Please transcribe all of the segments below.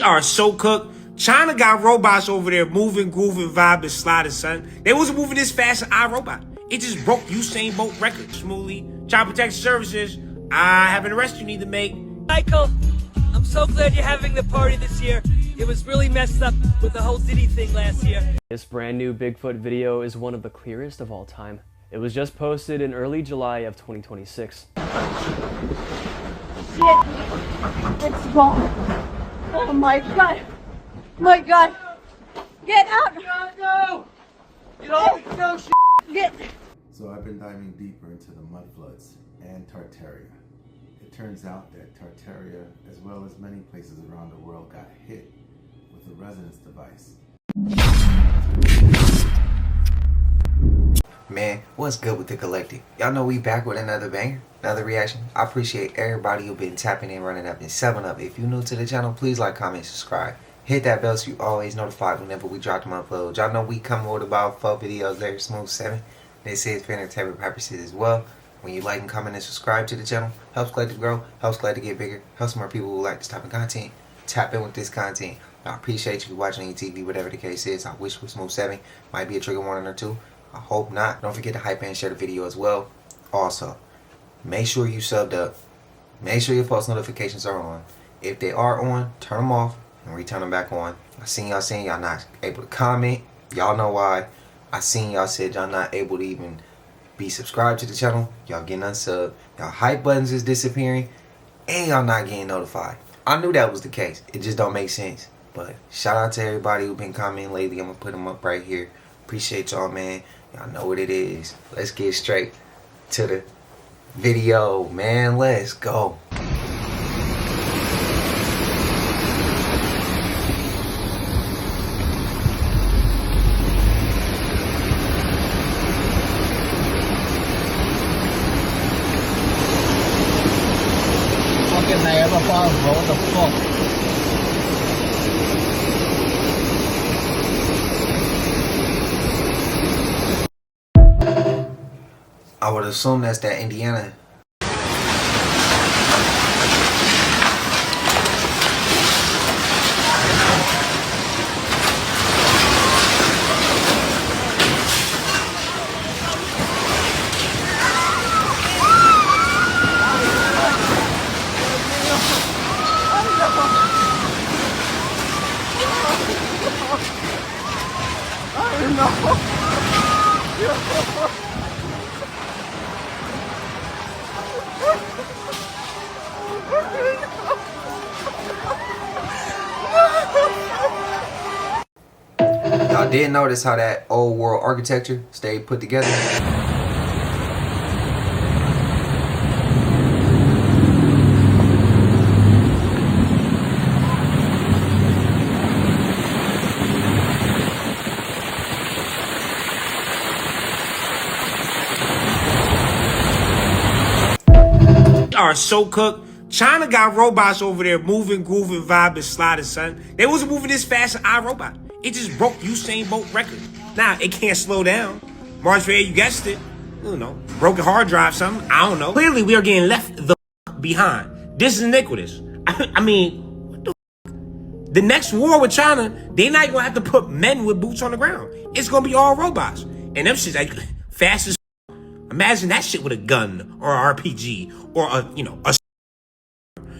are so cooked. China got robots over there moving, grooving, vibing, sliding, son. They wasn't moving this fast as iRobot. It just broke Usain Bolt record smoothly. Child Protection Services, I have an arrest you need to make. Michael, I'm so glad you're having the party this year. It was really messed up with the whole Diddy thing last year. This brand new Bigfoot video is one of the clearest of all time. It was just posted in early July of 2026. Shit. It's gone. Oh my god. My god. Get out. Go! Get off! Go, shit! Get. So I've been diving deeper into the mudfloods and Tartaria. It turns out that Tartaria, as well as many places around the world, got hit with a resonance device. Man, what's good with the collective? Y'all know we back with another banger, another reaction. I appreciate everybody who been tapping in, running up, and 7-up. If you're new to the channel, please like, comment, subscribe. Hit that bell so you always notified whenever we drop them uploads. Y'all know we come with about 4 videos there, Smooth 7. They say it's for entertainment purposes as well. When you like and comment and subscribe to the channel, helps Collective grow, helps Collective get bigger, helps more people who like this type of content tap in with this content. I appreciate you watching on TV, whatever the case is. I wish with Smooth 7 might be a trigger warning or two. I hope not. Don't forget to hype and share the video as well. Also, make sure you subbed up. Make sure your post notifications are on. If they are on, turn them off and return them back on. I seen y'all saying y'all not able to comment. Y'all know why. I seen y'all said y'all not able to even be subscribed to the channel. Y'all getting unsubbed. Y'all hype buttons is disappearing. And y'all not getting notified. I knew that was the case. It just don't make sense. But shout out to everybody who been commenting lately. I'm going to put them up right here. Appreciate y'all, man. Y'all know what it is. Let's get straight to the video, man. Let's go. Fucking này mà what the fuck? I would assume that's that Indiana. Y'all did notice how that old world architecture stayed put together? Are so cooked. China got robots over there moving, grooving, vibing, sliding, son. They wasn't moving this fast as iRobot. It just broke Usain Bolt record. Now, it can't slow down. March 8, you guessed it. You know, broken hard drive, something. I don't know. Clearly, we are getting left the behind. This is iniquitous. I mean, what the The next war with China, they're not gonna have to put men with boots on the ground. It's gonna be all robots. And them shit's like fast as imagine that shit with a gun or an RPG or a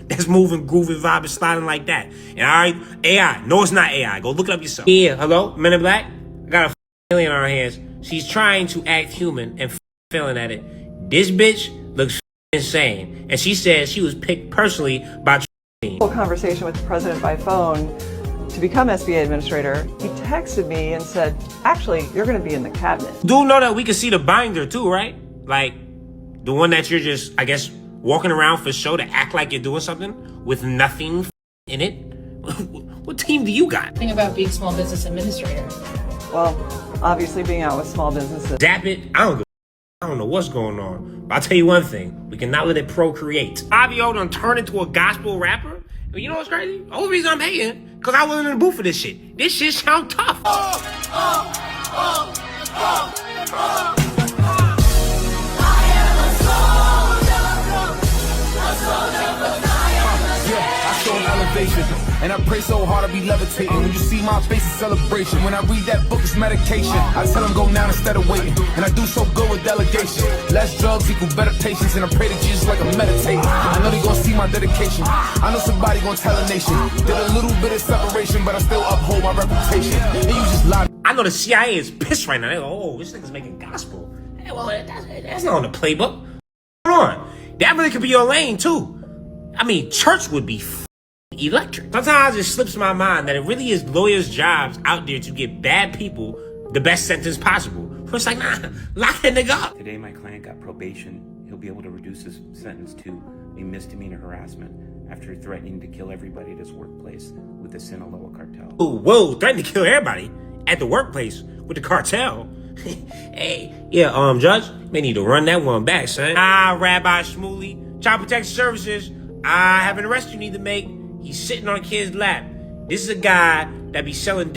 that's moving, grooving, vibing, sliding like that. And alright, AI. No, it's not AI. Go look it up yourself. Yeah, hello, Men in Black? I got a alien on our hands. She's trying to act human and failing at it. This bitch looks insane. And she says she was picked personally by conversation with the president by phone to become SBA administrator. He texted me and said, actually, you're going to be in the cabinet. Do know that we can see the binder too, right? Like the one that you're just, I guess, walking around for show to act like you're doing something with nothing in it. What team do you got? Thing about being small business administrator. Well, obviously being out with small businesses. Zap it. I don't know what's going on. But I'll tell you one thing. We cannot let it procreate. Fabio done turned into a gospel rapper. You know what's crazy? The only reason I'm hating, because I wasn't in the booth for this shit. This shit sound tough. tripping. And I pray so hard I be levitating. When you see my face, it's celebration. When I read that book, it's medication. I tell them go now instead of waiting. And I do so good with delegation. Less drugs equal better patience. And I pray to Jesus like I'm meditating. I know they gon' see my dedication. I know somebody gon' tell a nation. Did a little bit of separation, but I still uphold my reputation. And you just lie. I know the CIA is pissed right now. They go, oh, this nigga's making gospel. Hey, well, that's not on the playbook. Hold on. That really could be your lane, too. I mean, church would be electric. Sometimes it slips my mind that it really is lawyers' jobs out there to give bad people the best sentence possible. So it's like, nah, lock that nigga up. Today, my client got probation. He'll be able to reduce his sentence to a misdemeanor harassment after threatening to kill everybody at his workplace with the Sinaloa cartel. Ooh, whoa, threatening to kill everybody at the workplace with the cartel. Hey, yeah, Judge, may need to run that one back, son. Rabbi Shmuley, Child Protection Services, I have an arrest you need to make. He's sitting on a kid's lap. This is a guy that be selling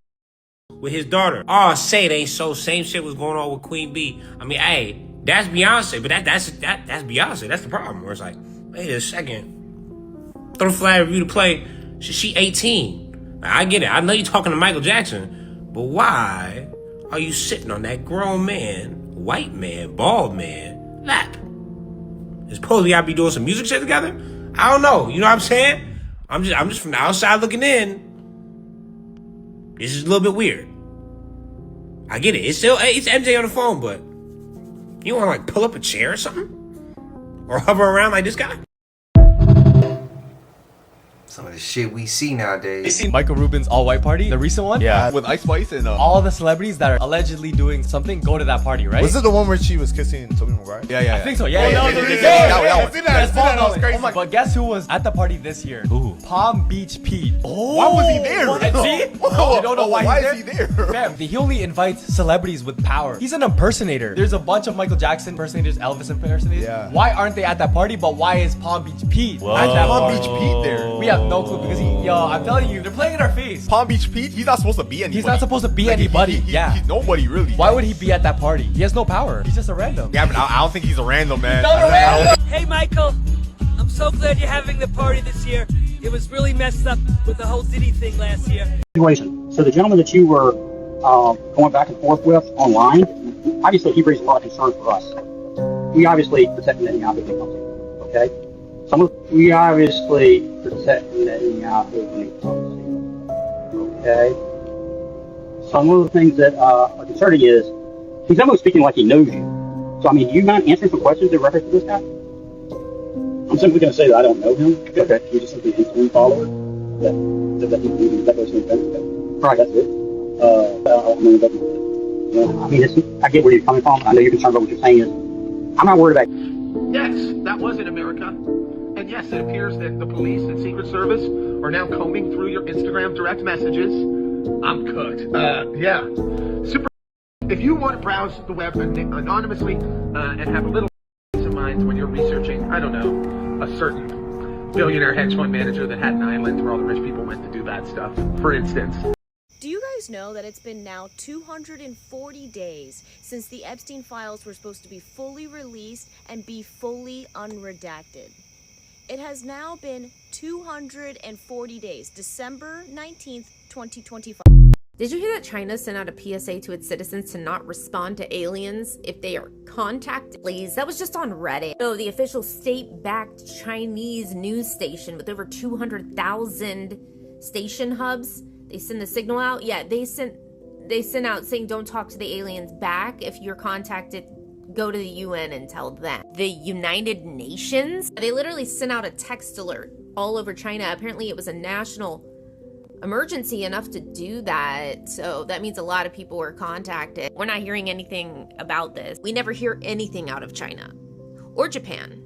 with his daughter. Oh, say it ain't so. Same shit was going on with Queen B. I mean, hey, that's Beyonce, but that's Beyonce. That's the problem. Where it's like, wait a second. Throw the flag for you to play. She 18. I get it. I know you're talking to Michael Jackson, but why are you sitting on that grown man, white man, bald man lap? It's supposedly I'd be doing some music shit together. I don't know. You know what I'm saying? I'm just from the outside looking in. This is a little bit weird. I get it. It's MJ on the phone, but you want to like pull up a chair or something, or hover around like this guy? Some of the shit we see nowadays. You seen Michael Rubin's all-white party? The recent one? Yeah, with Ice Spice and all the celebrities that are allegedly doing something go to that party, right? Was it the one where she was kissing Tobey Maguire? Yeah. I think so. Yeah. Oh my! But guess who was at the party this year? Who? Palm Beach Pete. Oh, why was he there? See? You don't know why he's there? Fam, he only invites celebrities with power. He's an impersonator. There's a bunch of Michael Jackson impersonators, Elvis impersonators. Yeah. Why aren't they at that party? But why is Palm Beach Pete at that party? Palm Beach Pete there. We have no clue because I'm telling you, they're playing in our face. Palm Beach Pete, he's not supposed to be anybody. He's not supposed to be anybody. He's nobody really. Why would he be at that party? He has no power. He's just a random. Yeah, but I don't think he's a random, man. Hey, Michael. I'm so glad you're having the party this year. It was really messed up with the whole Diddy thing last year. So the gentleman that you were going back and forth with online, obviously he raised a lot of concern for us. We obviously protect Netanyahu when it comes to, okay? We obviously protect Netanyahu when it comes to, okay? Some of the things that are concerning is he's almost speaking like he knows you. So, I mean, do you mind answering some questions in reference to this guy? I'm simply going to say that I don't know him. Okay. He's just simply an Instagram follower. That goes to the right, that's it. I get where you're coming from. I know you're concerned about what you're saying is. I'm not worried about. Yes, that was in America. And yes, it appears that the police and Secret Service are now combing through your Instagram direct messages. I'm cooked. Yeah. Super. If you want to browse the web anonymously and have a little peace of mind when you're researching, I don't know, a certain billionaire hedge fund manager that had an island where all the rich people went to do bad stuff, for instance. Do you guys know that it's been now 240 days since the Epstein files were supposed to be fully released and be fully unredacted? It has now been 240 days, December 19th, 2025. Did you hear that China sent out a PSA to its citizens to not respond to aliens if they are contacted? Please, that was just on Reddit. So the official state-backed Chinese news station with over 200,000 station hubs, they send the signal out. Yeah, they sent out saying don't talk to the aliens back. If you're contacted, go to the UN and tell them. The United Nations, they literally sent out a text alert all over China. Apparently it was a national emergency enough to do that. So that means a lot of people were contacted. We're not hearing anything about this. We never hear anything out of China or Japan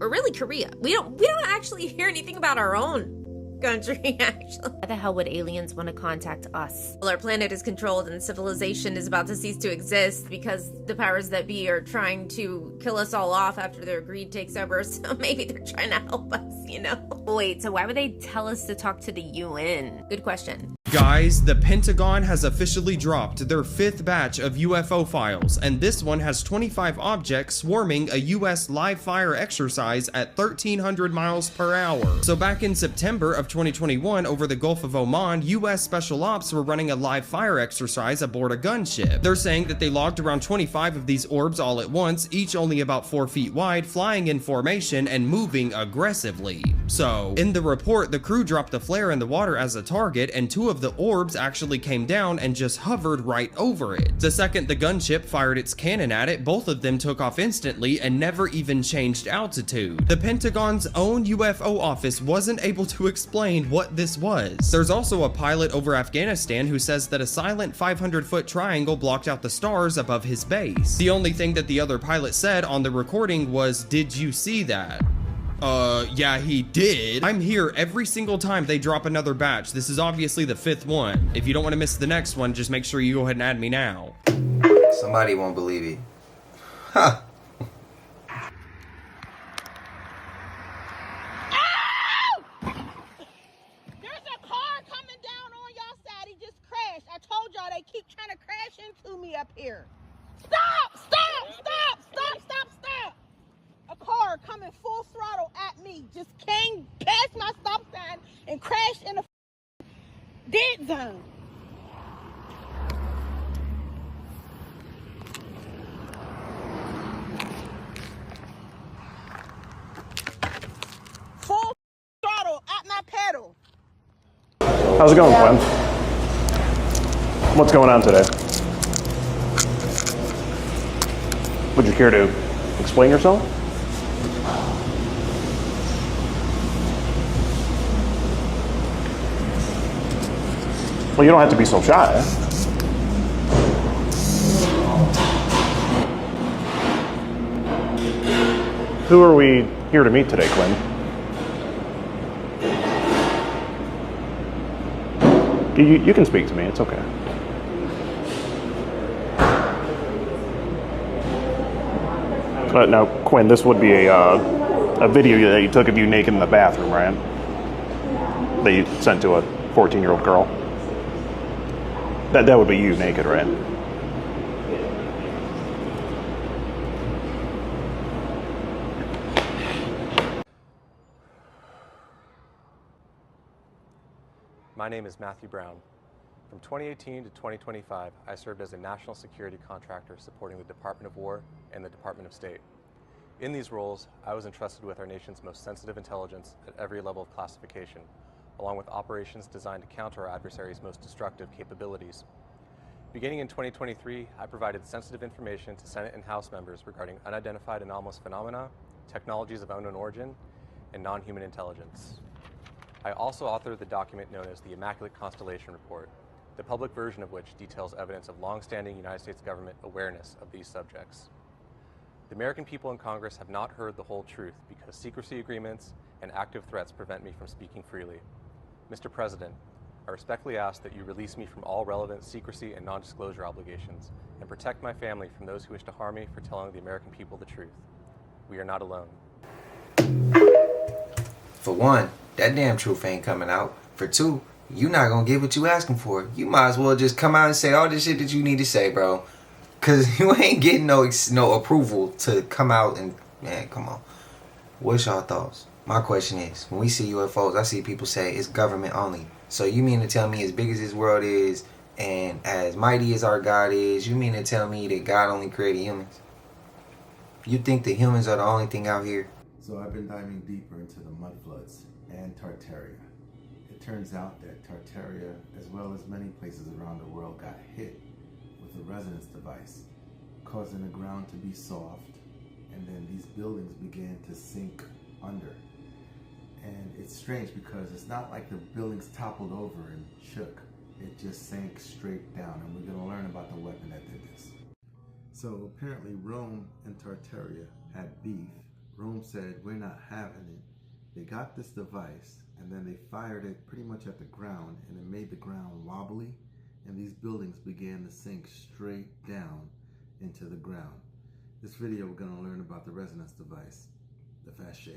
or really Korea. We don't actually hear anything about our own country, actually. Why the hell would aliens want to contact us? Well, our planet is controlled and civilization is about to cease to exist because the powers that be are trying to kill us all off after their greed takes over. So maybe they're trying to help us, you know? Wait, so why would they tell us to talk to the UN? Good question. Guys, the Pentagon has officially dropped their 5th batch of UFO files, and this one has 25 objects swarming a US live fire exercise at 1,300 miles per hour. So back in September of 2021, over the Gulf of Oman, US Special Ops were running a live fire exercise aboard a gunship. They're saying that they logged around 25 of these orbs all at once, each only about 4 feet wide, flying in formation and moving aggressively. So, in the report, the crew dropped a flare in the water as a target, and 2 of the orbs actually came down and just hovered right over it. The second the gunship fired its cannon at it, both of them took off instantly and never even changed altitude. The Pentagon's own UFO office wasn't able to explain what this was. There's also a pilot over Afghanistan who says that a silent 500-foot triangle blocked out the stars above his base. The only thing that the other pilot said on the recording was, "Did you see that?" Yeah, he did. I'm here every single time they drop another batch. This is obviously the 5th one. If you don't want to miss the next one, just make sure you go ahead and add me now. Somebody won't believe it. Huh. There's a car coming down on y'all side. He just crashed. I told y'all they keep trying to crash into me up here. Stop! Stop! Stop! Stop! Stop! Stop! A car coming full throttle at me just came past my stop sign and crashed in a dead zone. Full throttle at my pedal. How's it going, Gwen? What's going on today? Would you care to explain yourself? Well, you don't have to be so shy. Who are we here to meet today, Quinn? You can speak to me, it's okay. Now, Quinn, this would be a video that you took of you naked in the bathroom, right? That you sent to a 14-year-old girl. That would be you naked, right? My name is Matthew Brown. From 2018 to 2025, I served as a national security contractor supporting the Department of War and the Department of State. In these roles, I was entrusted with our nation's most sensitive intelligence at every level of classification, along with operations designed to counter our adversaries' most destructive capabilities. Beginning in 2023, I provided sensitive information to Senate and House members regarding unidentified anomalous phenomena, technologies of unknown origin, and non-human intelligence. I also authored the document known as the Immaculate Constellation Report, the public version of which details evidence of long-standing United States government awareness of these subjects. The American people in Congress have not heard the whole truth because secrecy agreements and active threats prevent me from speaking freely. Mr. President, I respectfully ask that you release me from all relevant secrecy and non-disclosure obligations and protect my family from those who wish to harm me for telling the American people the truth. We are not alone. For one, that damn truth ain't coming out. For two, you not gonna get what you asking for. You might as well just come out and say all the shit that you need to say, bro. Cause you ain't getting no approval to come out and, man, come on. What's y'all thoughts? My question is, when we see UFOs, I see people say it's government only. So you mean to tell me as big as this world is and as mighty as our God is, you mean to tell me that God only created humans? You think the humans are the only thing out here? So I've been diving deeper into the mudfloods and Tartaria. It turns out that Tartaria, as well as many places around the world, got hit with a resonance device, causing the ground to be soft, and then these buildings began to sink under. And it's strange because it's not like the buildings toppled over and shook. It just sank straight down, and we're going to learn about the weapon that did this. So apparently Rome and Tartaria had beef. Rome said, we're not having it. They got this device, and then they fired it pretty much at the ground, and it made the ground wobbly, and these buildings began to sink straight down into the ground. This video, we're going to learn about the resonance device, the Fache.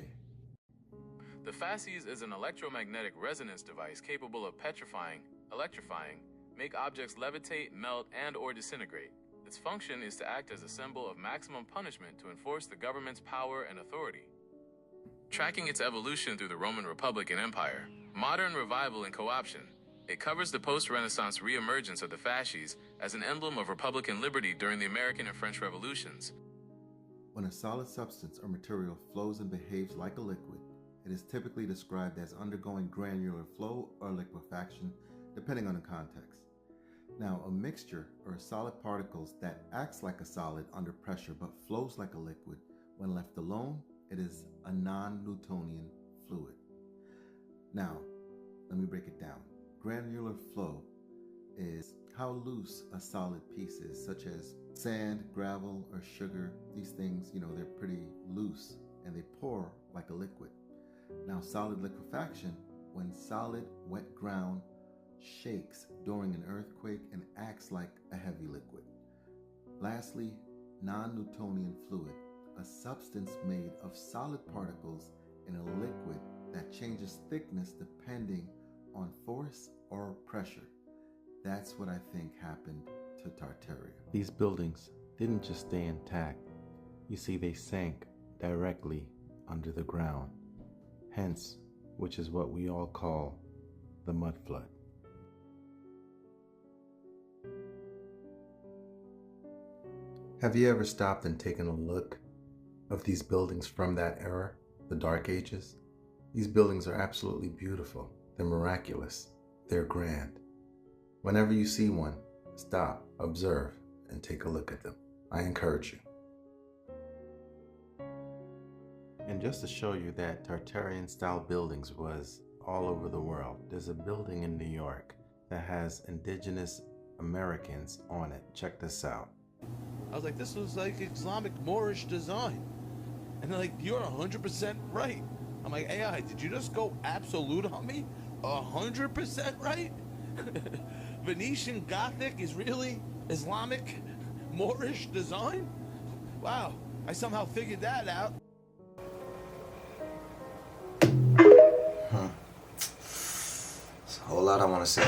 The fasces is an electromagnetic resonance device capable of petrifying, electrifying, make objects levitate, melt, and/or disintegrate. Its function is to act as a symbol of maximum punishment to enforce the government's power and authority. Tracking its evolution through the Roman Republic and Empire, modern revival and co-option, it covers the post-Renaissance re-emergence of the fasces as an emblem of Republican liberty during the American and French Revolutions. When a solid substance or material flows and behaves like a liquid, it is typically described as undergoing granular flow or liquefaction, depending on the context. Now, a mixture or solid particles that acts like a solid under pressure but flows like a liquid, when left alone, it is a non-Newtonian fluid. Now, let me break it down. Granular flow is how loose a solid piece is, such as sand, gravel, or sugar. These things, they're pretty loose and they pour like a liquid. Now, solid liquefaction, when solid wet ground shakes during an earthquake and acts like a heavy liquid. Lastly, non-Newtonian fluid, a substance made of solid particles in a liquid that changes thickness depending on force or pressure. That's what I think happened to Tartaria. These buildings didn't just stay intact. You see, they sank directly under the ground. Hence, which is what we all call the mud flood. Have you ever stopped and taken a look of these buildings from that era, the Dark Ages? These buildings are absolutely beautiful. They're miraculous. They're grand. Whenever you see one, stop, observe, and take a look at them. I encourage you. And just to show you that Tartarian-style buildings was all over the world, there's a building in New York that has indigenous Americans on it. Check this out. I was like, this was like Islamic Moorish design. And they're like, you're 100% right. I'm like, AI, did you just go absolute on me? 100% right? Venetian Gothic is really Islamic Moorish design? Wow, I somehow figured that out. There's a whole lot I want to say.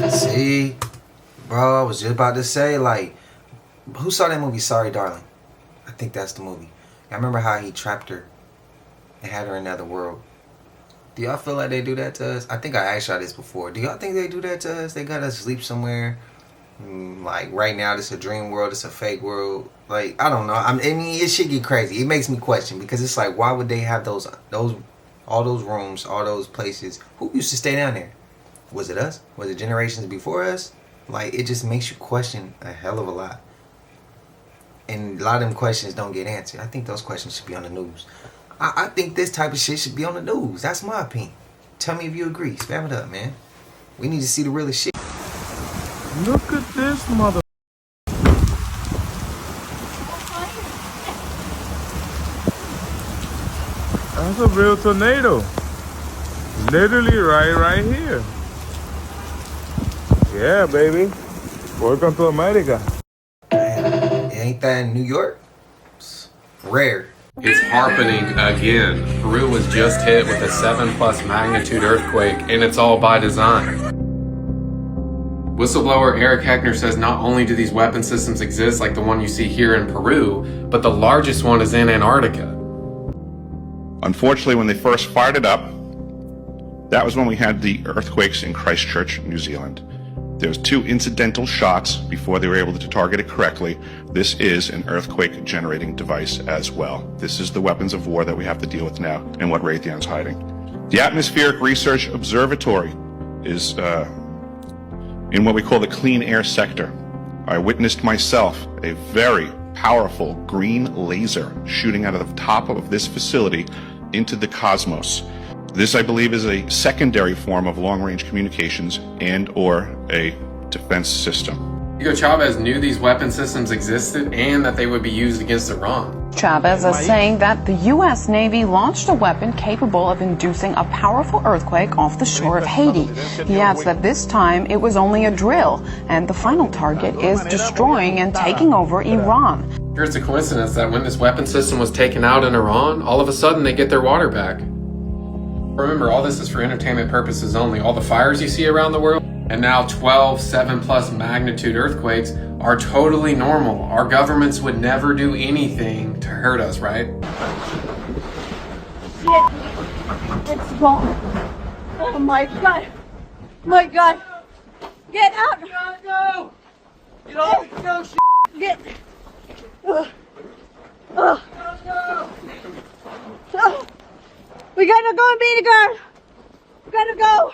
See, bro, I was just about to say, like, who saw that movie, Sorry Darling? I think that's the movie. I remember how he trapped her and had her in another world. Do y'all feel like they do that to us? I think I asked y'all this before. Do y'all think they do that to us? They got us sleep somewhere. Like, right now, this is a dream world. It's a fake world. Like, I don't know. I mean, it should get crazy. It makes me question, because it's like, why would they have all those rooms, all those places? Who used to stay down there? Was it us? Was it generations before us? Like, it just makes you question a hell of a lot. And a lot of them questions don't get answered. I think those questions should be on the news. I think this type of shit should be on the news. That's my opinion. Tell me if you agree. Spam it up, man. We need to see the realest shit. Look at this mother. That's a real tornado. Literally right here. Yeah, baby. Welcome to America. Man, ain't that in New York? It's rare. It's happening again. Peru was just hit with a 7+ magnitude earthquake, and it's all by design. Whistleblower Eric Heckner says not only do these weapon systems exist like the one you see here in Peru, but the largest one is in Antarctica. Unfortunately, when they first fired it up, That was when we had the earthquakes in Christchurch, New Zealand. There was 2 incidental shots before they were able to target it correctly. This is an earthquake generating device as well. This is the weapons of war that we have to deal with now and what Raytheon's hiding. The Atmospheric Research Observatory is in what we call the clean air sector. I witnessed myself a very powerful green laser shooting out of the top of this facility into the cosmos. This, I believe, is a secondary form of long-range communications and or a defense system. Hugo Chavez knew these weapon systems existed and that they would be used against Iran. Chavez is saying that the U.S. Navy launched a weapon capable of inducing a powerful earthquake off the shore of Haiti. He adds that this time it was only a drill, and the final target is destroying and taking over Iran. Sure, it's a coincidence that when this weapon system was taken out in Iran, all of a sudden they get their water back. Remember, all this is for entertainment purposes only. All the fires you see around the world, and now 12 7+ magnitude earthquakes are totally normal. Our governments would never do anything to hurt us, right? Shit! It's wrong. Oh my god! My god! Get out! Go! Get off! Go! Get! Go! We gotta go and beat a guard! We gotta go!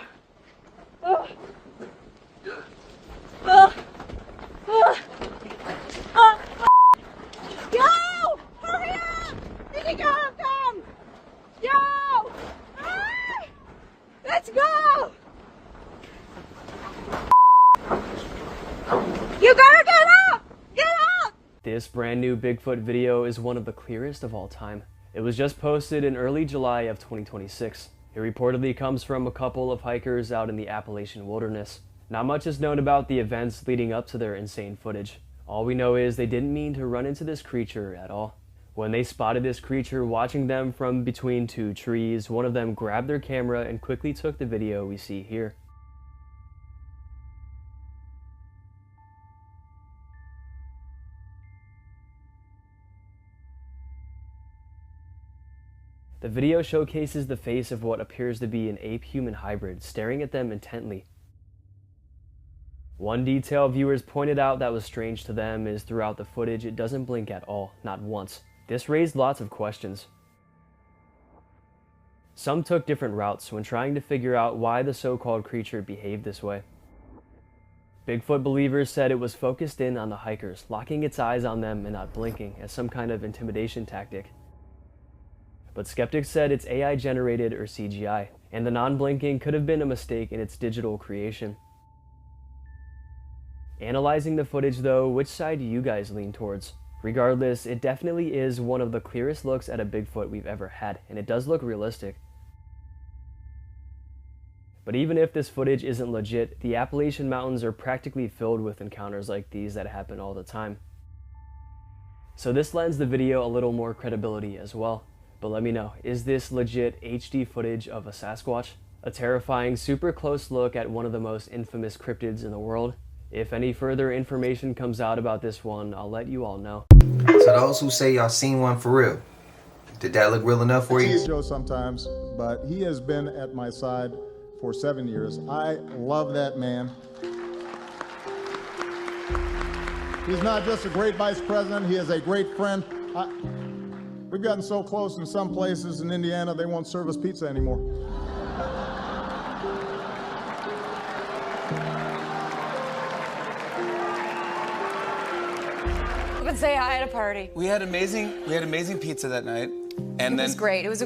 Yo! Hurry up! Did you go? Come! Yo! Ah! Let's go! You gotta get up! Get up! This brand new Bigfoot video is one of the clearest of all time. It was just posted in early July of 2026. It reportedly comes from a couple of hikers out in the Appalachian wilderness. Not much is known about the events leading up to their insane footage. All we know is they didn't mean to run into this creature at all. When they spotted this creature watching them from between 2 trees, one of them grabbed their camera and quickly took the video we see here. The video showcases the face of what appears to be an ape-human hybrid staring at them intently. One detail viewers pointed out that was strange to them is throughout the footage it doesn't blink at all, not once. This raised lots of questions. Some took different routes when trying to figure out why the so-called creature behaved this way. Bigfoot believers said it was focused in on the hikers, locking its eyes on them and not blinking as some kind of intimidation tactic. But skeptics said it's AI generated or CGI, and the non-blinking could have been a mistake in its digital creation. Analyzing the footage though, which side do you guys lean towards? Regardless, it definitely is one of the clearest looks at a Bigfoot we've ever had, and it does look realistic. But even if this footage isn't legit, the Appalachian Mountains are practically filled with encounters like these that happen all the time. So this lends the video a little more credibility as well. But let me know, is this legit HD footage of a Sasquatch? A terrifying, super close look at one of the most infamous cryptids in the world? If any further information comes out about this one, I'll let you all know. So those who say y'all seen one for real, did that look real enough for you? He's Joe sometimes, but he has been at my side for 7 years. I love that man. He's not just a great vice president, he is a great friend. We've gotten so close in some places in Indiana, they won't serve us pizza anymore. But say hi at a party. We had amazing pizza that night, and It was great. It was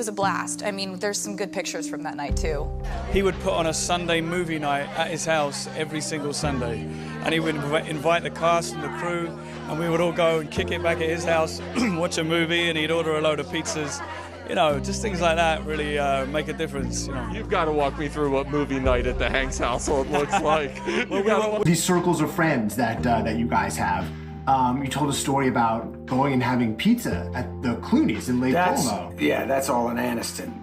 a blast. I mean, there's some good pictures from that night too. He would put on a Sunday movie night at his house every single Sunday, and he would invite the cast and the crew, and we would all go and kick it back at his house, watch a movie, and he'd order a load of pizzas. You know, just things like that really make a difference. You know, you've got to walk me through what movie night at the Hanks household looks like. These circles of friends that you guys have. You told a story about going and having pizza at the Clooney's in Lake Como. Yeah, that's all in Anniston.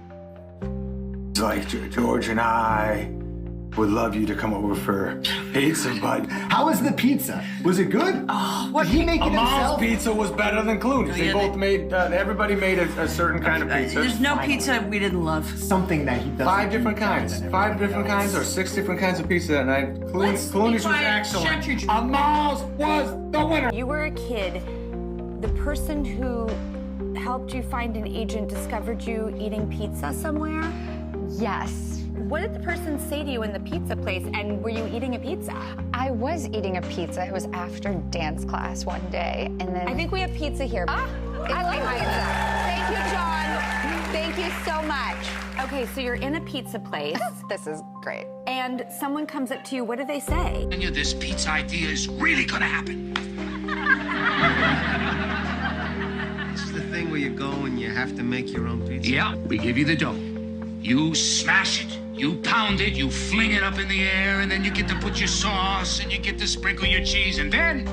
It's like George and I, Would love you to come over for pizza, but how was the pizza? Was it good? Oh, what? Did he make it himself? Pizza was better than Clooney's. They both made. Everybody made a certain kind of pizza. There's no pizza we didn't love. Something that he doesn't. 5 different kinds. 5 different kinds or 6 different kinds of pizza that night. Clooney's was excellent. Amal's was the winner. You were a kid. The person who helped you find an agent discovered you eating pizza somewhere? Yes. What did the person say to you in the pizza place, and were you eating a pizza? I was eating a pizza. It was after dance class one day, and then... I think we have pizza here. I like pizza. Thank you, John. Thank you so much. Okay, so you're in a pizza place. This is great. And someone comes up to you, what do they say? This pizza idea is really gonna happen. This is the thing where you go and you have to make your own pizza. Yeah, we give you the dough. You smash it, you pound it, you fling it up in the air, and then you get to put your sauce, and you get to sprinkle your cheese, and then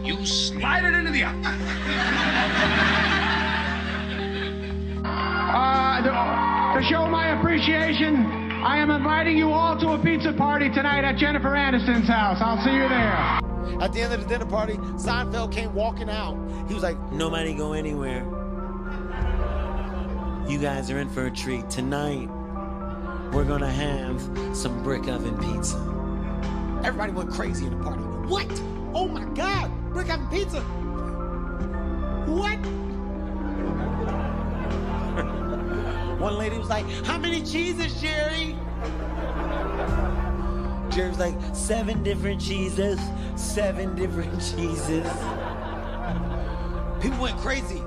you slide it into the oven. To show my appreciation, I am inviting you all to a pizza party tonight at Jennifer Aniston's house. I'll see you there. At the end of the dinner party, Seinfeld came walking out. He was like, "Nobody go anywhere. You guys are in for a treat. Tonight, we're gonna have some brick oven pizza." Everybody went crazy in the party. What? Oh my God, brick oven pizza. What? One lady was like, "How many cheeses, Jerry?" Jerry was like, 7 different cheeses, 7 different cheeses. People went crazy.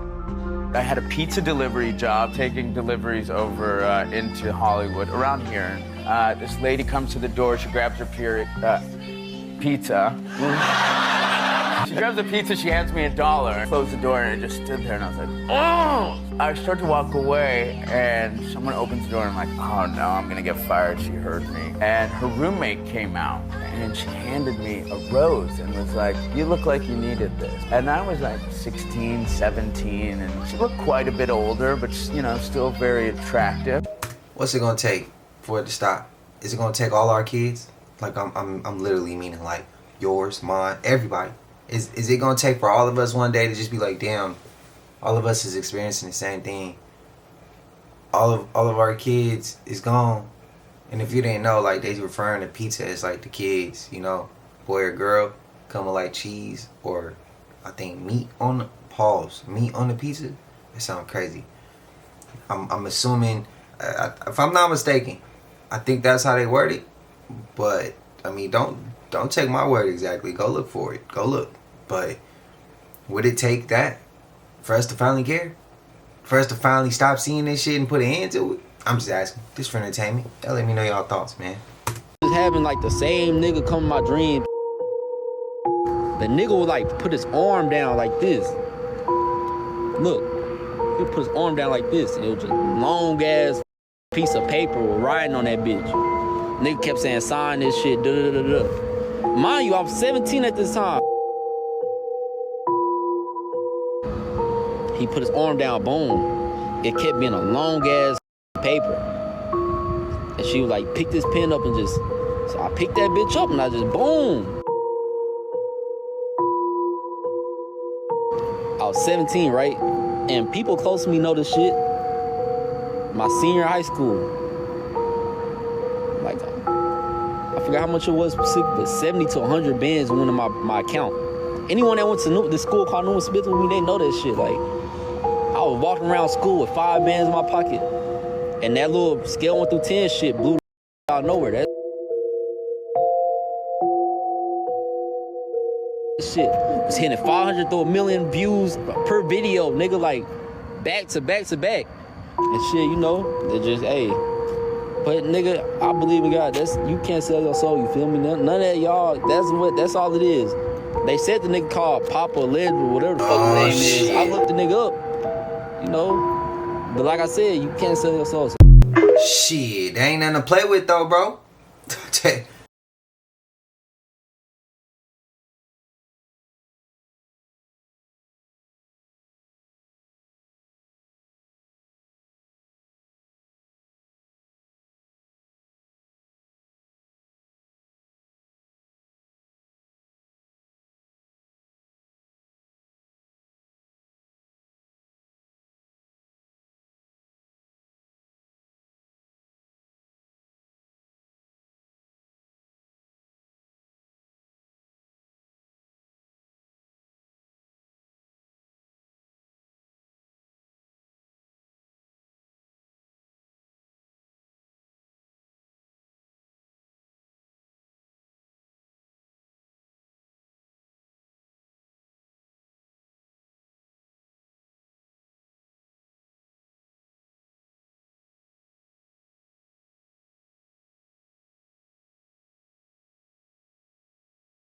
I had a pizza delivery job, taking deliveries over into Hollywood, around here. This lady comes to the door, she grabs her pizza. She grabs the pizza, she hands me $1. I closed the door and I just stood there and I was like, oh! I start to walk away and someone opens the door and I'm like, oh no, I'm gonna get fired, she heard me. And her roommate came out and she handed me a rose and was like, you look like you needed this. And I was like 16, 17, and she looked quite a bit older, but you know, still very attractive. What's it gonna take for it to stop? Is it gonna take all our kids? Like I'm literally meaning like yours, mine, everybody. Is it gonna take for all of us one day to just be like, damn, all of us is experiencing the same thing. All of our kids is gone. And if you didn't know, like they referring to pizza as like the kids, you know, boy or girl, come with like cheese or I think meat on the pizza. That sounds crazy. I'm assuming, if I'm not mistaken, I think that's how they word it. But I mean, don't take my word exactly. Go look for it. Go look. But would it take that for us to finally care? For us to finally stop seeing this shit and put an end to it? I'm just asking. Just for entertainment. Y'all let me know y'all thoughts, man. Just having like the same nigga come in my dream. The nigga would like put his arm down like this. Look, he would put his arm down like this, and it was just long ass piece of paper writing on that bitch. Nigga kept saying, sign this shit, da da da da. Mind you, I was 17 at this time. He put his arm down, boom. It kept being a long ass paper. And she was like, pick this pen up and just, so I picked that bitch up and I just, boom. I was 17, right? And people close to me know this shit. My senior high school. Like, I forgot how much it was specifically, but 70 to 100 bands went in my account. Anyone that went to the school called Newman Smith with me, they know that shit. Like, I was walking around school with 5 bands in my pocket. And that little scale 1 through 10 shit blew out of nowhere. That shit was hitting 500 to 1 million views per video, nigga, like back to back to back. And shit, you know, they just, hey. But nigga, I believe in God. You can't sell your soul, you feel me? None of that, y'all, that's all it is. They said the nigga called Papa Legend or whatever the fuck his name is. I looked the nigga up, you know? But like I said, you can't sell your soul. Shit, there ain't nothing to play with though, bro.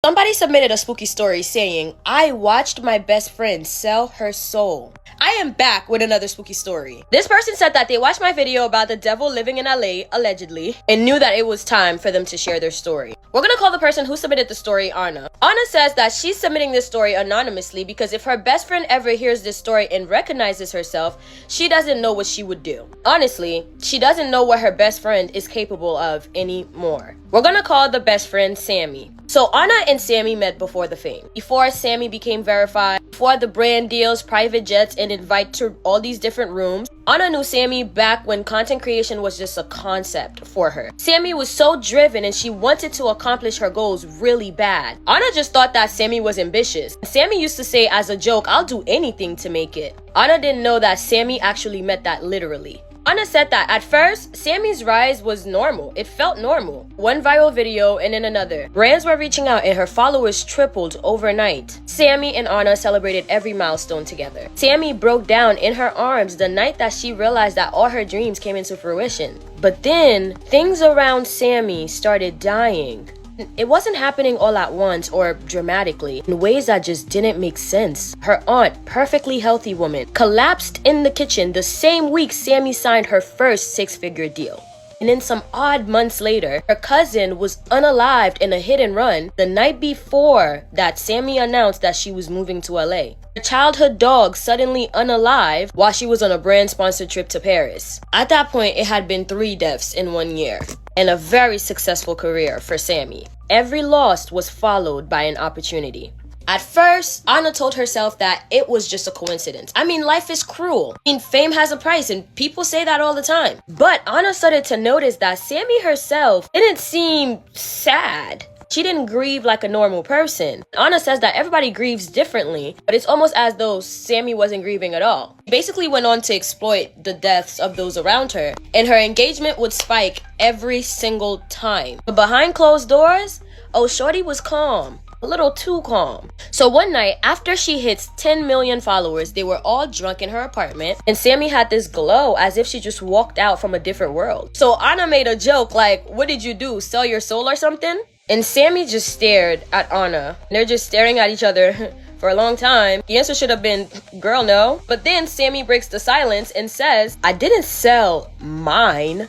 Somebody submitted a spooky story saying, I watched my best friend sell her soul. I am back with another spooky story. This person said that they watched my video about the devil living in LA, allegedly, and knew that it was time for them to share their story. We're gonna call the person who submitted the story Anna. Anna says that she's submitting this story anonymously because if her best friend ever hears this story and recognizes herself, she doesn't know what she would do. Honestly, she doesn't know what her best friend is capable of anymore. We're gonna call the best friend Sammy. So Anna and Sammy met before the fame. Before Sammy became verified, before the brand deals, private jets, and invite to all these different rooms, Anna knew Sammy back when content creation was just a concept for her. Sammy was so driven and she wanted to accomplish her goals really bad. Anna just thought that Sammy was ambitious. Sammy used to say as a joke, I'll do anything to make it. Anna didn't know that Sammy actually meant that literally. Anna said that at first, Sammy's rise was normal. It felt normal. One viral video and then another. Brands were reaching out and her followers tripled overnight. Sammy and Anna celebrated every milestone together. Sammy broke down in her arms the night that she realized that all her dreams came into fruition. But then, things around Sammy started dying. It wasn't happening all at once or dramatically, in ways that just didn't make sense. Her aunt, perfectly healthy woman, collapsed in the kitchen the same week Sammy signed her first six-figure deal. And then some odd months later, her cousin was unalived in a hit and run the night before that Sammy announced that she was moving to LA. Her childhood dog suddenly unalive while she was on a brand-sponsored trip to Paris. At that point, it had been 3 deaths in 1 year. And a very successful career for Sammy. Every loss was followed by an opportunity. At first, Anna told herself that it was just a coincidence. I mean, life is cruel. I mean, fame has a price and people say that all the time. But Anna started to notice that Sammy herself didn't seem sad. She didn't grieve like a normal person. Anna says that everybody grieves differently, but it's almost as though Sammy wasn't grieving at all. She basically went on to exploit the deaths of those around her, and her engagement would spike every single time. But behind closed doors, oh, shorty was calm. A little too calm. So one night, after she hits 10 million followers, they were all drunk in her apartment, and Sammy had this glow as if she just walked out from a different world. So Anna made a joke like, what did you do, sell your soul or something? And Sammy just stared at Anna. They're just staring at each other for a long time. The answer should have been, girl, no. But then Sammy breaks the silence and says, I didn't sell mine.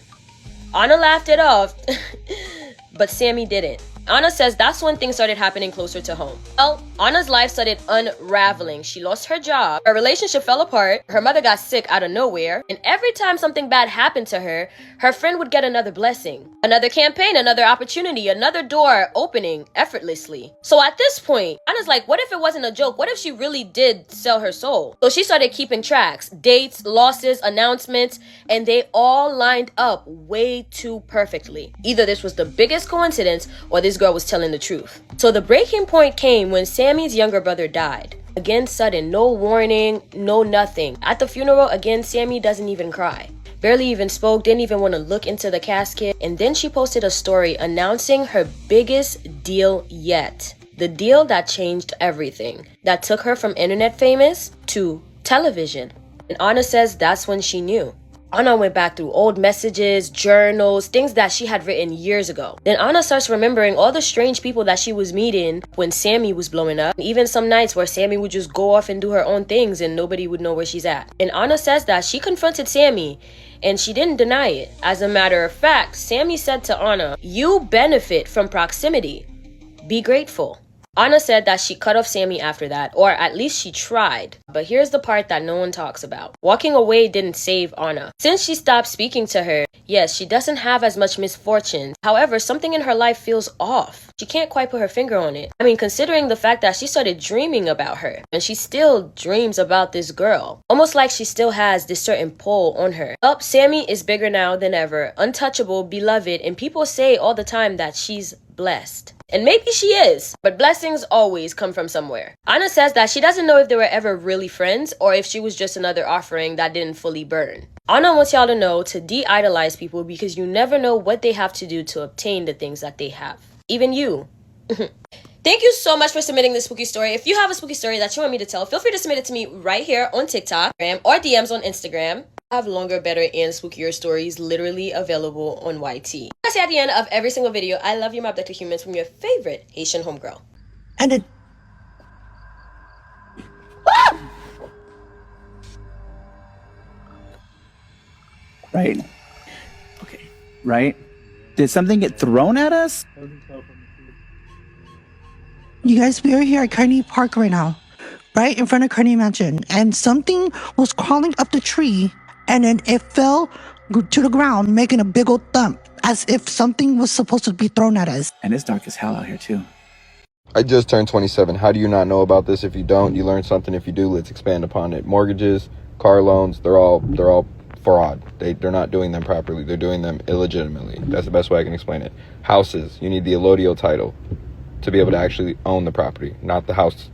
Anna laughed it off, but Sammy didn't. Anna says that's when things started happening closer to home. Well, Anna's life started unraveling. She lost her job, her relationship fell apart, her mother got sick out of nowhere, and every time something bad happened to her, her friend would get another blessing, another campaign, another opportunity, another door opening effortlessly. So at this point, Anna's like, what if it wasn't a joke? What if she really did sell her soul? So she started keeping tracks, dates, losses, announcements, and they all lined up way too perfectly. Either this was the biggest coincidence or this girl was telling the truth. So the breaking point came when Sammy's younger brother died. Again, sudden, no warning, no nothing. At the funeral, again, Sammy doesn't even cry. Barely even spoke, didn't even want to look into the casket. And then she posted a story announcing her biggest deal yet. The deal that changed everything. That took her from internet famous to television. And Anna says that's when she knew. Anna went back through old messages, journals, things that she had written years ago. Then Anna starts remembering all the strange people that she was meeting when Sammy was blowing up. Even some nights where Sammy would just go off and do her own things and nobody would know where she's at. And Anna says that she confronted Sammy and she didn't deny it. As a matter of fact, Sammy said to Anna, you benefit from proximity. Be grateful. Anna said that she cut off Sammy after that, or at least she tried. But here's the part that no one talks about. Walking away didn't save Anna. Since she stopped speaking to her, yes, she doesn't have as much misfortune. However, something in her life feels off. She can't quite put her finger on it. I mean, considering the fact that she started dreaming about her, and she still dreams about this girl. Almost like she still has this certain pull on her. Well, Sammy is bigger now than ever, untouchable, beloved, and people say all the time that she's blessed. And maybe she is, but blessings always come from somewhere. Anna says that she doesn't know if they were ever really friends or if she was just another offering that didn't fully burn. Anna wants y'all to know to de-idolize people because you never know what they have to do to obtain the things that they have. Even you. Thank you so much for submitting this spooky story. If you have a spooky story that you want me to tell, feel free to submit it to me right here on TikTok or DMs on Instagram. I have longer, better, and spookier stories literally available on YT. I say at the end of every single video, I love you, my abducted humans, from your favorite Haitian homegirl. and then Right. Okay. Right? Did something get thrown at us? you guys, we are here at Kearney Park right now, right in front of Kearney Mansion, and something was crawling up the tree, and then it fell to the ground, making a big old thump, as if something was supposed to be thrown at us. And it's dark as hell out here too. I just turned 27. How do you not know about this? If you don't, you learn something. If you do, let's expand upon it. Mortgages, car loans, they're all fraud. They're not doing them properly. They're doing them illegitimately. That's the best way I can explain it. Houses, you need the allodial title to be able to actually own the property, not the house,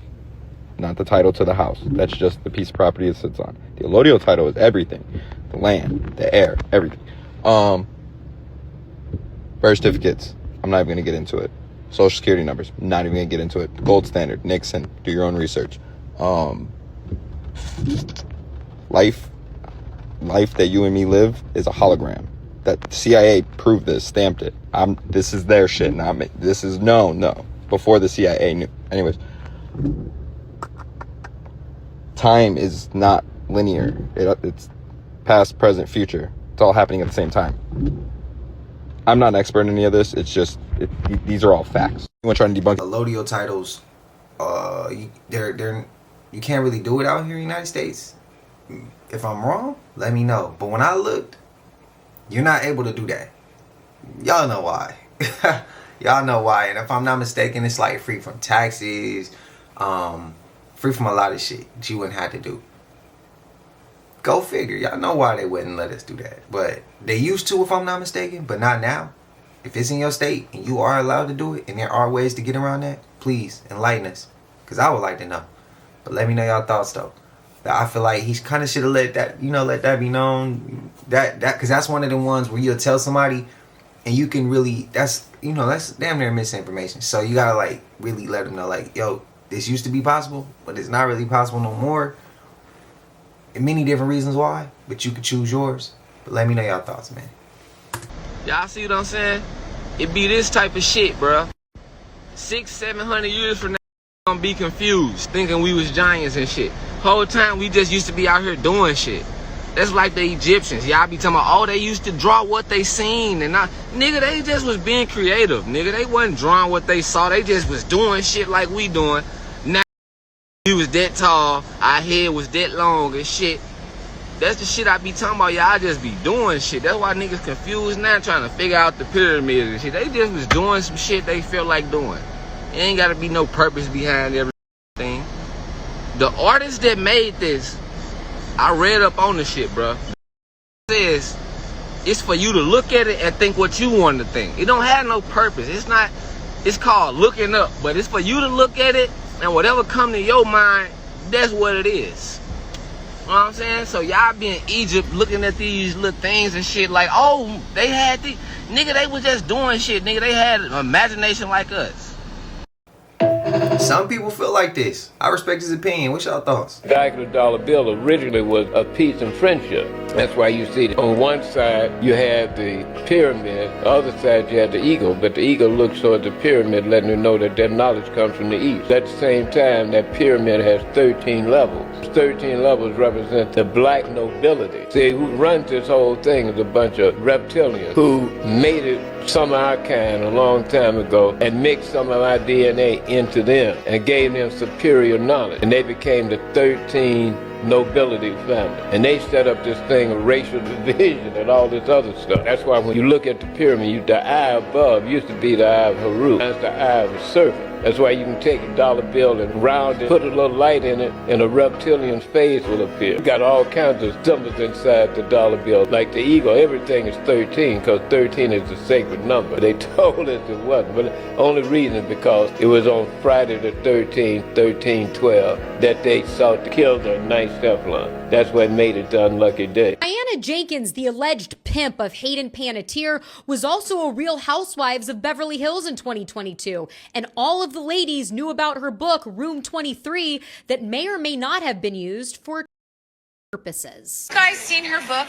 not the title to the house. That's just the piece of property it sits on. The allodial title is everything. The land, the air, everything. Birth certificates, I'm not even going to get into it. Social security numbers, not even going to get into it. Gold standard, Nixon, do your own research. Life that you and me live is a hologram. That CIA proved this, stamped it. This is their shit, not me. This is no. Before the CIA knew. Anyways, time is not linear. It's past, present, future. It's all happening at the same time. I'm not an expert in any of this. It's just these are all facts. You want to try to debunk allodial titles? You can't really do it out here in the United States. If I'm wrong, let me know. But when I looked, you're not able to do that. Y'all know why. Y'all know why. And if I'm not mistaken, it's like free from taxes, free from a lot of shit that you wouldn't have to do. Go figure. Y'all know why they wouldn't let us do that. But they used to, if I'm not mistaken, but not now. If it's in your state and you are allowed to do it and there are ways to get around that, please enlighten us. Because I would like to know. But let me know y'all thoughts though. I feel like he kind of should have let that be known. Because that's one of the ones where you'll tell somebody and you can really, that's damn near misinformation. So you gotta like really let them know, like, yo, this used to be possible, but it's not really possible no more. And many different reasons why, but you could choose yours. But let me know y'all thoughts, man. Y'all see what I'm saying? It be this type of shit, bruh. 600-700 years from now, I'm gonna be confused, thinking we was giants and shit. Whole time we just used to be out here doing shit. That's like the Egyptians. Y'all be talking about, oh, they used to draw what they seen and not. Nigga, they just was being creative. Nigga, they wasn't drawing what they saw. They just was doing shit like we doing. Now we was that tall, our head was that long and shit. That's the shit I be talking about. Y'all just be doing shit. That's why niggas confused now trying to figure out the pyramids and shit. They just was doing some shit they felt like doing. It ain't gotta be no purpose behind everything. The artist that made this, I read up on the shit, bro. It says it's for you to look at it and think what you want to think. It don't have no purpose. It's called looking up, but it's for you to look at it and whatever come to your mind, that's what it is. You know what I'm saying? So y'all be in Egypt looking at these little things and shit like, oh, they had the nigga, they was just doing shit, nigga. They had an imagination like us. Some people feel like this. I respect his opinion. What's y'all thoughts? The back of the dollar bill originally was of peace and friendship. That's why you see it. On one side, you have the pyramid. The other side, you have the eagle. But the eagle looks towards the pyramid, letting you know that that knowledge comes from the east. At the same time, that pyramid has 13 levels. 13 levels represent the black nobility. See, who runs this whole thing is a bunch of reptilians who made it some of our kind a long time ago and mixed some of our DNA into them and gave them superior knowledge. And they became the 13 nobility family. And they set up this thing of racial division and all this other stuff. That's why when you look at the pyramid, the eye above used to be the eye of Haru. That's the eye of the serpent. That's why you can take a dollar bill and round it, put a little light in it, and a reptilian's face will appear. You got all kinds of symbols inside the dollar bill. Like the eagle, everything is 13, because 13 is the sacred number. They told us it wasn't, but the only reason is because it was on Friday the 13th, 1312, that they sought to kill the night Teflon. That's what made it the unlucky day. Diana Jenkins, the alleged pimp of Hayden Panettiere, was also a Real Housewives of Beverly Hills in 2022, and all of the ladies knew about her book, Room 23, that may or may not have been used for purposes. You guys seen her book,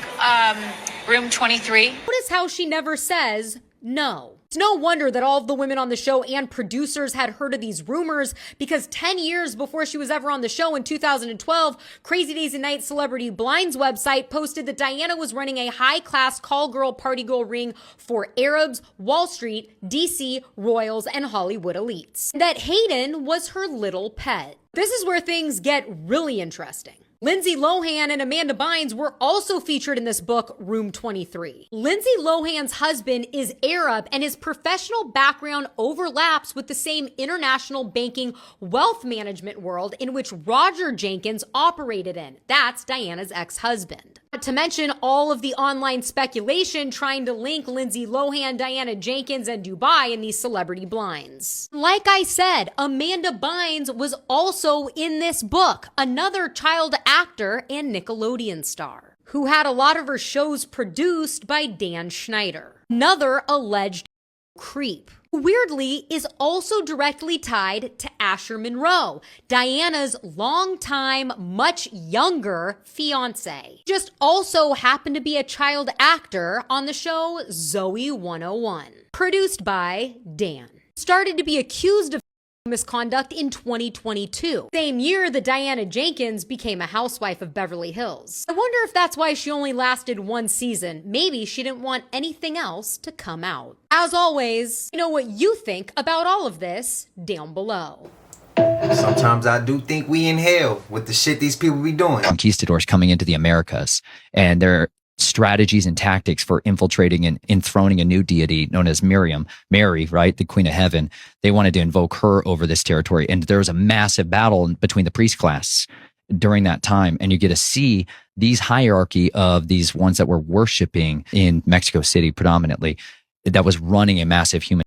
Room 23? Notice how she never says no. It's no wonder that all of the women on the show and producers had heard of these rumors, because 10 years before she was ever on the show in 2012, Crazy Days and Nights Celebrity Blinds website posted that Diana was running a high-class call girl party girl ring for Arabs, Wall Street, DC, royals, and Hollywood elites. That Hayden was her little pet. This is where things get really interesting. Lindsay Lohan and Amanda Bynes were also featured in this book, Room 23. Lindsay Lohan's husband is Arab, and his professional background overlaps with the same international banking wealth management world in which Roger Jenkins operated in. That's Diana's ex-husband. Not to mention all of the online speculation trying to link Lindsay Lohan, Diana Jenkins, and Dubai in these celebrity blinds. Like I said, Amanda Bynes was also in this book, another child actor and Nickelodeon star, who had a lot of her shows produced by Dan Schneider, another alleged creep. Weirdly, is also directly tied to Asher Monroe, Diana's longtime, much younger fiance. Just also happened to be a child actor on the show Zoe 101, produced by Dan. Started to be accused of misconduct in 2022. Same year that Diana Jenkins became a housewife of Beverly Hills. I wonder if that's why she only lasted one season. Maybe she didn't want anything else to come out. As always, you know what you think about all of this down below. Sometimes I do think we in hell with the shit these people be doing. Conquistadors coming into the Americas, and their strategies and tactics for infiltrating and enthroning a new deity known as Mary, right? The Queen of Heaven. They wanted to invoke her over this territory. And there was a massive battle between the priest class during that time. And you get to see these hierarchy of these ones that were worshiping in Mexico City predominantly, that was running a massive human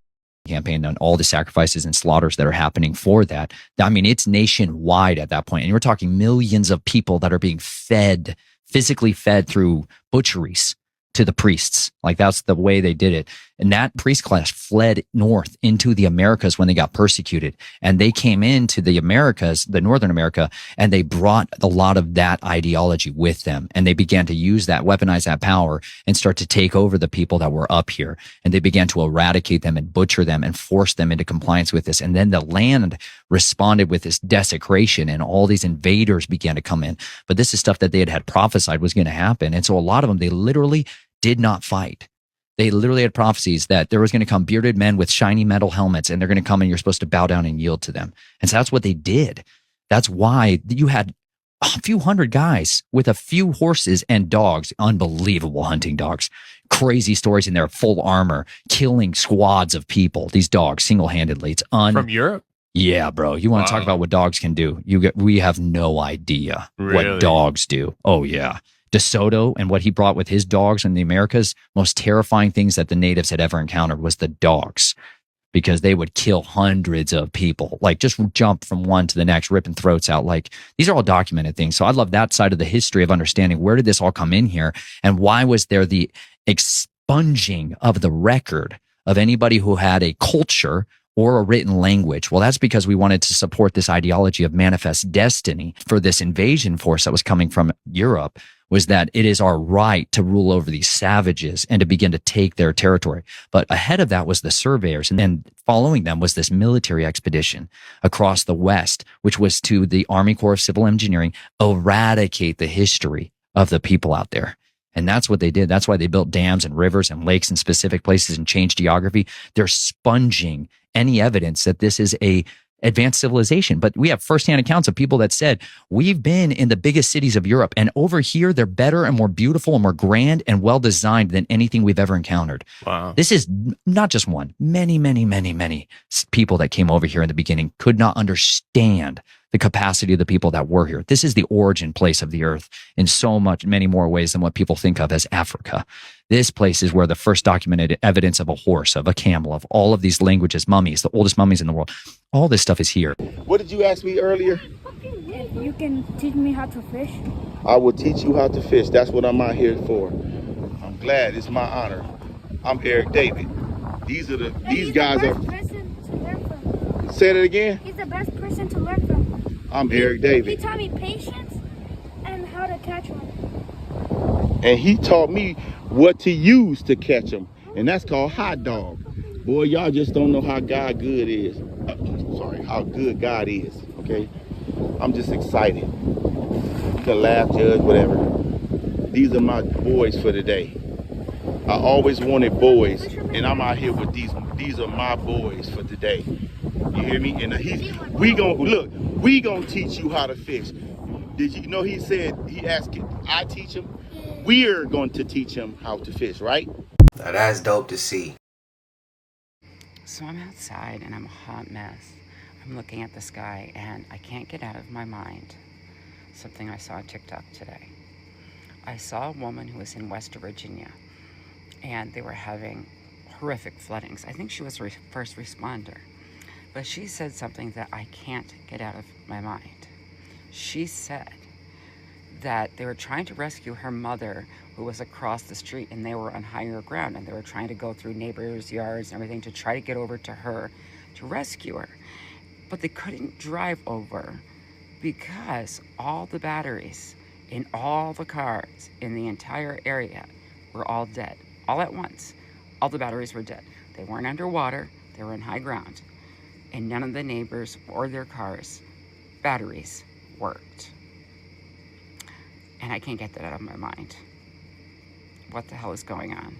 campaign on all the sacrifices and slaughters that are happening for that. I mean, it's nationwide at that point. And we're talking millions of people that are being fed, physically fed through butcheries to the priests. Like, that's the way they did it. And that priest class fled north into the Americas when they got persecuted. And they came into the Americas, the Northern America, and they brought a lot of that ideology with them. And they began to use that, weaponize that power, and start to take over the people that were up here. And they began to eradicate them and butcher them and force them into compliance with this. And then the land responded with this desecration, and all these invaders began to come in. But this is stuff that they had prophesied was going to happen. And so a lot of them, they literally did not fight. They literally had prophecies that there was going to come bearded men with shiny metal helmets, and they're going to come and you're supposed to bow down and yield to them. And so that's what they did. That's why you had a few hundred guys with a few horses and dogs, unbelievable hunting dogs, crazy stories in their full armor, killing squads of people, these dogs single-handedly. It's From Europe? Yeah, bro. You want to talk about what dogs can do? We have no idea what dogs do. Oh, yeah. DeSoto and what he brought with his dogs in the Americas, most terrifying things that the natives had ever encountered was the dogs, because they would kill hundreds of people, like just jump from one to the next, ripping throats out. Like, these are all documented things. So I love that side of the history of understanding where did this all come in here, and why was there the expunging of the record of anybody who had a culture or a written language. Well, that's because we wanted to support this ideology of manifest destiny for this invasion force that was coming from Europe, was that it is our right to rule over these savages and to begin to take their territory. But ahead of that was the surveyors, and then following them was this military expedition across the West, which was to the Army Corps of Civil Engineering, eradicate the history of the people out there. And that's what they did. That's why they built dams and rivers and lakes in specific places and changed geography. They're sponging any evidence that this is a advanced civilization. But we have firsthand accounts of people that said, we've been in the biggest cities of Europe, and over here, they're better and more beautiful and more grand and well-designed than anything we've ever encountered. Wow. This is not just one. Many people that came over here in the beginning could not understand the capacity of the people that were here. This is the origin place of the earth in many more ways than what people think of as Africa. This place is where the first documented evidence of a horse, of a camel, of all of these languages, mummies, the oldest mummies in the world. All this stuff is here. What did you ask me earlier? If you can teach me how to fish. I will teach you how to fish. That's what I'm out here for. I'm glad. It's my honor. I'm Eric David. These guys are. Say it again. He's the best person to learn from. I'm Eric David. He taught me patience and how to catch one. And he taught me what to use to catch them, and that's called hot dog. Boy, y'all just don't know how God good is. How good God is, okay? I'm just excited. You can laugh, judge, whatever. These are my boys for today. I always wanted boys, and I'm out here with these are my boys for today. You hear me? And we gonna teach you how to fish. Did you know he asked it, I teach him? We're going to teach him how to fish, right? Now that's dope to see. So I'm outside and I'm a hot mess. I'm looking at the sky and I can't get out of my mind something I saw on TikTok today. I saw a woman who was in West Virginia and they were having horrific floodings. I think she was a first responder, but she said something that I can't get out of my mind. She said that they were trying to rescue her mother who was across the street and they were on higher ground and they were trying to go through neighbors' yards and everything to try to get over to her to rescue her. But they couldn't drive over because all the batteries in all the cars in the entire area were all dead. All at once, all the batteries were dead. They weren't underwater, they were in high ground. And none of the neighbors or their cars' batteries worked. And I can't get that out of my mind. What the hell is going on?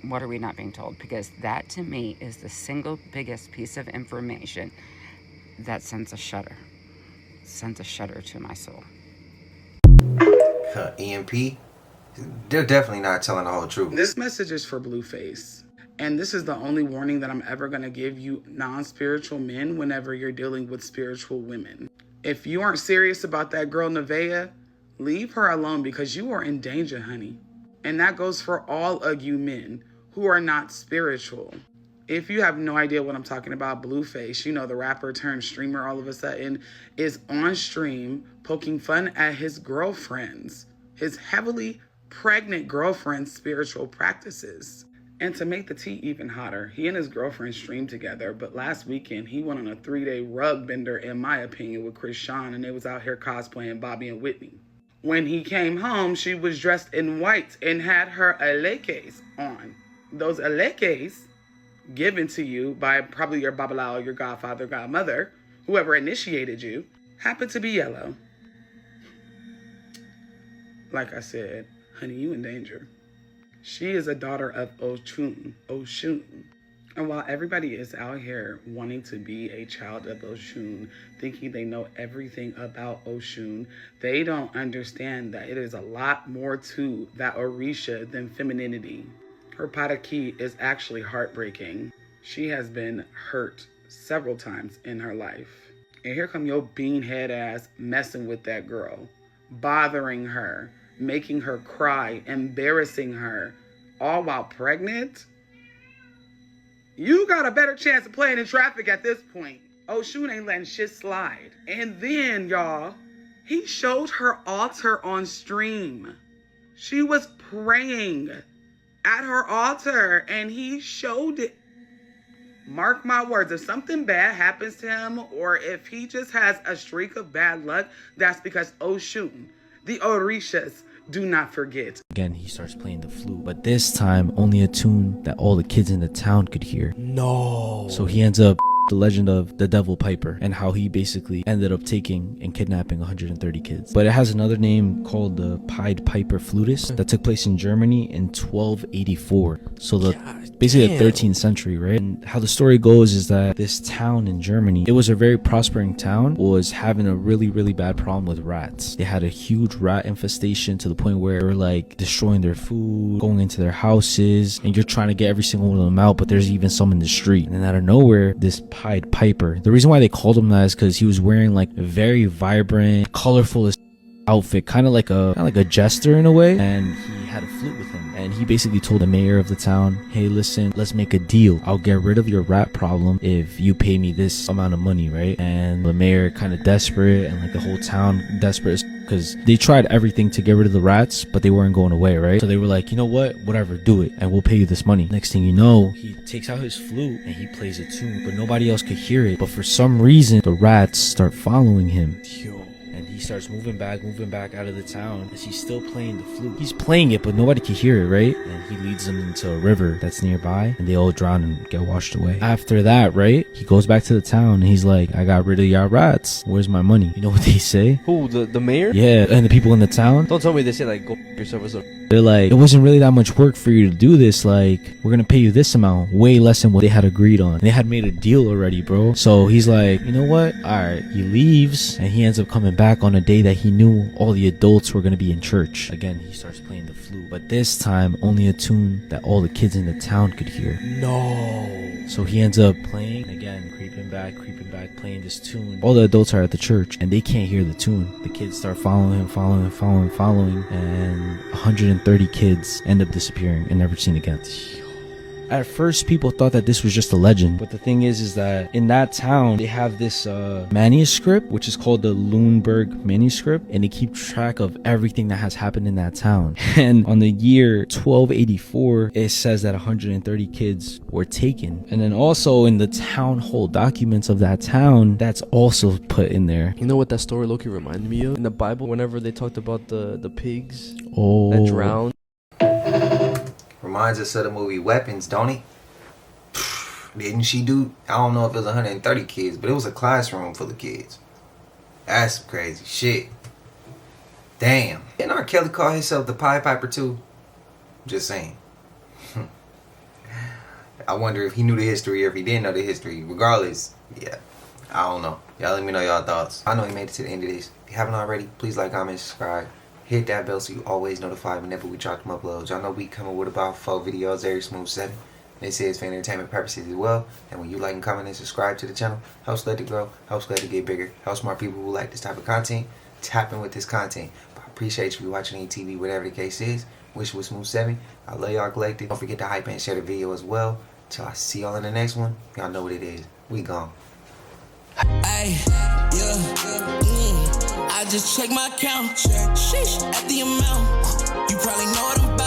What are we not being told? Because that to me is the single biggest piece of information that sends a shudder to my soul. EMP, they're definitely not telling the whole truth. This message is for Blueface. And this is the only warning that I'm ever going to give you non-spiritual men whenever you're dealing with spiritual women. If you aren't serious about that girl Nevaeh, leave her alone because you are in danger, honey. And that goes for all of you men who are not spiritual. If you have no idea what I'm talking about, Blueface, you know, the rapper turned streamer all of a sudden, is on stream poking fun at his girlfriends, his heavily pregnant girlfriend's spiritual practices. And to make the tea even hotter, he and his girlfriend streamed together, but last weekend he went on a 3-day rug bender, in my opinion, with Chris Sean, and they was out here cosplaying Bobby and Whitney. When he came home, she was dressed in white and had her alekes on. Those alekes, given to you by probably your babalao, your godfather, godmother, whoever initiated you, happened to be yellow. Like I said, honey, you in danger. She is a daughter of Oshun. And while everybody is out here wanting to be a child of Oshun, thinking they know everything about Oshun, they don't understand that it is a lot more to that Orisha than femininity. Her pataki is actually heartbreaking. She has been hurt several times in her life. And here come your beanhead ass messing with that girl, bothering her, making her cry, embarrassing her, all while pregnant? You got a better chance of playing in traffic at this point. Oshun ain't letting shit slide. And then, y'all, he showed her altar on stream. She was praying at her altar and he showed it. Mark my words, if something bad happens to him or if he just has a streak of bad luck, that's because Oshun, the Orishas, do not forget. Again, he starts playing the flute, but this time only a tune that all the kids in the town could hear. No. So he ends up the legend of the Devil Piper and how he basically ended up taking and kidnapping 130 kids. But it has another name called the Pied Piper Flutist that took place in Germany in 1284. So basically the 13th century, right? And how the story goes is that this town in Germany, it was a very prospering town, was having a really, really bad problem with rats. They had a huge rat infestation to the point where they were like destroying their food, going into their houses, and you're trying to get every single one of them out, but there's even some in the street. And then out of nowhere, this Pied Piper, the reason why they called him that is because he was wearing like a very vibrant, colorful outfit, kind of like a jester in a way, and he had a flute with him. And he basically told the mayor of the town, hey, listen, let's make a deal. I'll get rid of your rat problem if you pay me this amount of money, right? And the mayor kind of desperate, and like the whole town desperate, because they tried everything to get rid of the rats, but they weren't going away, right? So they were like, you know what, whatever, do it, and we'll pay you this money. Next thing you know, he takes out his flute and he plays a tune, but nobody else could hear it. But for some reason, the rats start following him. And he he starts moving back out of the town as he's still playing the flute. He's playing it, but nobody can hear it, right? And he leads them into a river that's nearby, and they all drown and get washed away. After that, right, he goes back to the town and he's like, I got rid of y'all rats. Where's my money? You know what they say? Who, the mayor? Yeah, and the people in the town. Don't tell me they say like, go yourself or something. They're like, it wasn't really that much work for you to do this. Like, we're gonna pay you this amount, way less than what they had agreed on. They had made a deal already, bro. So he's like, you know what? Alright. He leaves and he ends up coming back on a day that he knew all the adults were gonna be in church. Again, he starts playing the flute, but this time only a tune that all the kids in the town could hear. No. So he ends up playing again, creeping back, playing this tune. All the adults are at the church and they can't hear the tune. The kids start following him, and 130 kids end up disappearing and never seen again. At first, people thought that this was just a legend, but the thing is that in that town, they have this manuscript, which is called the Lüneburg manuscript, and they keep track of everything that has happened in that town. And on the year 1284, it says that 130 kids were taken. And then also in the town hall documents of that town, that's also put in there. You know what that story Loki reminded me of? In the Bible, whenever they talked about the pigs that drowned. Reminds us of the movie Weapons, don't it? Didn't she do, I don't know if it was 130 kids, but it was a classroom full of kids. That's some crazy shit. Damn. Didn't R. Kelly call himself the Pied Piper too? Just saying. I wonder if he knew the history or if he didn't know the history. Regardless, yeah, I don't know. Y'all let me know y'all thoughts. I know you made it to the end of this. If you haven't already, please like, comment, subscribe. Hit that bell so you always notified whenever we drop them uploads. Y'all know we coming with about 4 videos every smooth 7. This is for entertainment purposes as well. And when you like and comment and subscribe to the channel, helps let it grow, helps let it get bigger, helps more people who like this type of content tap in with this content. But I appreciate you watching TV, whatever the case is. Wish it was smooth 7. I love y'all collective. Don't forget to hype and share the video as well. Till I see y'all in the next one. Y'all know what it is. We gone. I just check my account. Sheesh, at the amount. You probably know what I'm